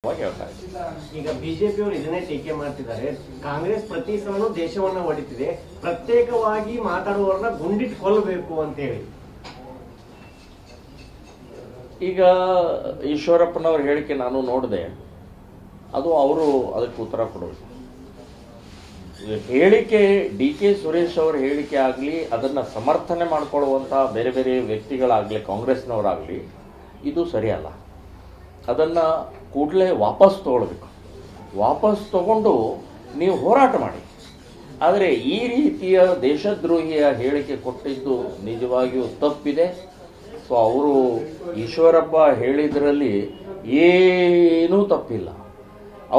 ಈಗ ಬಿಜೆಪಿಯವರು ಇದನ್ನೇ ಟೀಕೆ ಮಾಡ್ತಿದ್ದಾರೆ. ಕಾಂಗ್ರೆಸ್ ಪ್ರತಿ ಸಲನೂ ದೇಶವನ್ನ ಹೊಡಿತಿದೆ, ಪ್ರತ್ಯೇಕವಾಗಿ ಮಾತಾಡುವವರನ್ನ ಗುಂಡಿಟ್ಟು ಕೊಲ್ಲಬೇಕು ಅಂತ ಹೇಳಿ. ಈಗ ಈಶ್ವರಪ್ಪನವ್ರ ಹೇಳಿಕೆ ನಾನು ನೋಡಿದೆ, ಅದು ಅವರು ಅದಕ್ಕೆ ಉತ್ತರ ಕೊಡಬೇಕು. ಹೇಳಿಕೆ ಡಿ.ಕೆ. ಸುರೇಶ್ ಅವರ ಹೇಳಿಕೆ ಆಗಲಿ, ಅದನ್ನು ಸಮರ್ಥನೆ ಮಾಡಿಕೊಳ್ಳುವಂಥ ಬೇರೆ ಬೇರೆ ವ್ಯಕ್ತಿಗಳಾಗಲಿ, ಕಾಂಗ್ರೆಸ್ನವರಾಗಲಿ, ಇದು ಸರಿಯಲ್ಲ. ಅದನ್ನು ಕೂಡಲೇ ವಾಪಸ್ ತಗೊಳ್ಬೇಕು. ವಾಪಸ್ ತಗೊಂಡು ನೀವು ಹೋರಾಟ ಮಾಡಿ. ಆದರೆ ಈ ರೀತಿಯ ದೇಶದ್ರೋಹಿಯ ಹೇಳಿಕೆ ಕೊಟ್ಟಿದ್ದು ನಿಜವಾಗಿಯೂ ತಪ್ಪಿದೆ. ಸೊ ಅವರು ಈಶ್ವರಪ್ಪ ಹೇಳಿದ್ರಲ್ಲಿ ಏನೂ ತಪ್ಪಿಲ್ಲ.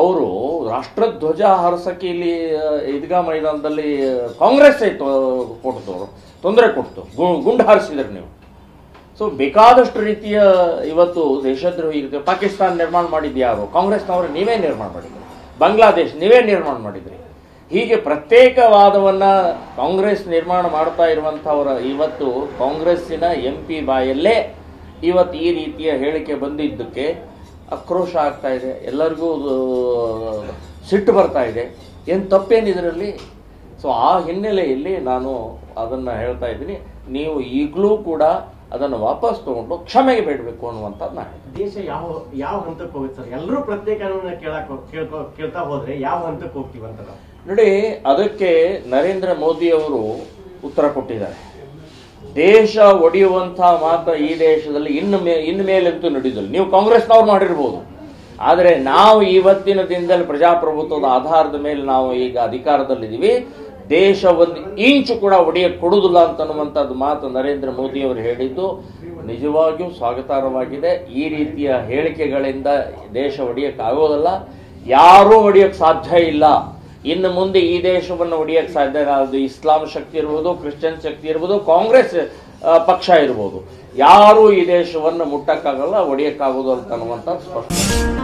ಅವರು ರಾಷ್ಟ್ರಧ್ವಜ ಹಾರಿಸಕ್ಕೆ ಇಲ್ಲಿ ಈದ್ಗಾ ಮೈದಾನದಲ್ಲಿ ಕಾಂಗ್ರೆಸ್ ಕೊಡ್ತು, ತೊಂದರೆ ಕೊಡ್ತು, ಗುಂಡು ಹಾರಿಸಿದ್ರಿ ನೀವು. ಸೊ ಬೇಕಾದಷ್ಟು ರೀತಿಯ ಇವತ್ತು ದೇಶದ್ರೋಹಿ ಪಾಕಿಸ್ತಾನ ನಿರ್ಮಾಣ ಮಾಡಿದ್ದು ಯಾರು? ಕಾಂಗ್ರೆಸ್ನವರು ನೀವೇ ನಿರ್ಮಾಣ ಮಾಡಿದ್ರಿ. ಬಾಂಗ್ಲಾದೇಶ್ ನೀವೇ ನಿರ್ಮಾಣ ಮಾಡಿದ್ರಿ. ಹೀಗೆ ಪ್ರತ್ಯೇಕವಾದವನ್ನ ಕಾಂಗ್ರೆಸ್ ನಿರ್ಮಾಣ ಮಾಡ್ತಾ ಇರುವಂಥವರ ಇವತ್ತು ಕಾಂಗ್ರೆಸ್ಸಿನ MP ಬಾಯಲ್ಲೇ ಇವತ್ತು ಈ ರೀತಿಯ ಹೇಳಿಕೆ ಬಂದಿದ್ದಕ್ಕೆ ಆಕ್ರೋಶ ಆಗ್ತಾ ಇದೆ. ಎಲ್ಲರಿಗೂ ಸಿಟ್ಟು ಬರ್ತಾ ಇದೆ. ಏನು ತಪ್ಪೇನಿದರಲ್ಲಿ? ಸೊ ಆ ಹಿನ್ನೆಲೆಯಲ್ಲಿ ನಾನು ಅದನ್ನು ಹೇಳ್ತಾ ಇದ್ದೀನಿ, ನೀವು ಈಗಲೂ ಕೂಡ ಅದನ್ನು ವಾಪಸ್ ತಗೊಂಡು ಕ್ಷಮೆಗೆ ಬೇಡಬೇಕು ಅನ್ನುವಂಥದ್ದು ನಾನು. ದೇಶ ಯಾವ ಹಂತಕ್ಕೆ ಹೋಗುತ್ತೆ ಸರ್? ಎಲ್ಲರೂ ಪ್ರತ್ಯೇಕವನ್ನು ಕೇಳ್ತಾ ಹೋದ್ರೆ ಯಾವ ಹಂತಕ್ಕೆ ಹೋಗ್ತೀವಂತ ನೋಡಿ, ಅದಕ್ಕೆ ನರೇಂದ್ರ ಮೋದಿ ಅವರು ಉತ್ತರ ಕೊಟ್ಟಿದ್ದಾರೆ. ದೇಶ ಒಡೆಯುವಂಥ ಮಾತು ಈ ದೇಶದಲ್ಲಿ ಇನ್ನು ಮೇಲಂತೂ ನಡೆದಿಲ್ಲ. ನೀವು ಕಾಂಗ್ರೆಸ್ನವ್ರು ಮಾಡಿರ್ಬೋದು, ಆದರೆ ನಾವು ಇವತ್ತಿನ ದಿನದಲ್ಲಿ ಪ್ರಜಾಪ್ರಭುತ್ವದ ಆಧಾರದ ಮೇಲೆ ನಾವು ಈಗ ಅಧಿಕಾರದಲ್ಲಿದ್ದೀವಿ. ದೇಶ ಒಂದು ಇಂಚು ಕೂಡ ಒಡೆಯಕ್ಕೆ ಕೊಡುವುದಿಲ್ಲ ಅಂತನ್ನುವಂಥದ್ದು ಮಾತು ನರೇಂದ್ರ ಮೋದಿ ಅವರು ಹೇಳಿದ್ದು ನಿಜವಾಗಿಯೂ ಸ್ವಾಗತಾರ್ಹವಾಗಿದೆ. ಈ ರೀತಿಯ ಹೇಳಿಕೆಗಳಿಂದ ದೇಶ ಒಡೆಯಕ್ಕೆ ಆಗೋದಲ್ಲ, ಯಾರೂ ಒಡೆಯಕ್ಕೆ ಸಾಧ್ಯ ಇಲ್ಲ. ಇನ್ನು ಮುಂದೆ ಈ ದೇಶವನ್ನು ಒಡೆಯಕ್ಕೆ ಸಾಧ್ಯ ಇಲ್ಲ. ಅದು ಇಸ್ಲಾಂ ಶಕ್ತಿ ಇರ್ಬೋದು, ಕ್ರಿಶ್ಚಿಯನ್ ಶಕ್ತಿ ಇರ್ಬೋದು, ಕಾಂಗ್ರೆಸ್ ಪಕ್ಷ ಇರ್ಬೋದು, ಯಾರೂ ಈ ದೇಶವನ್ನು ಮುಟ್ಟಕ್ಕಾಗಲ್ಲ, ಒಡೆಯಕ್ಕಾಗೋದು ಅಂತನ್ನುವಂಥದ್ದು ಸ್ಪಷ್ಟ.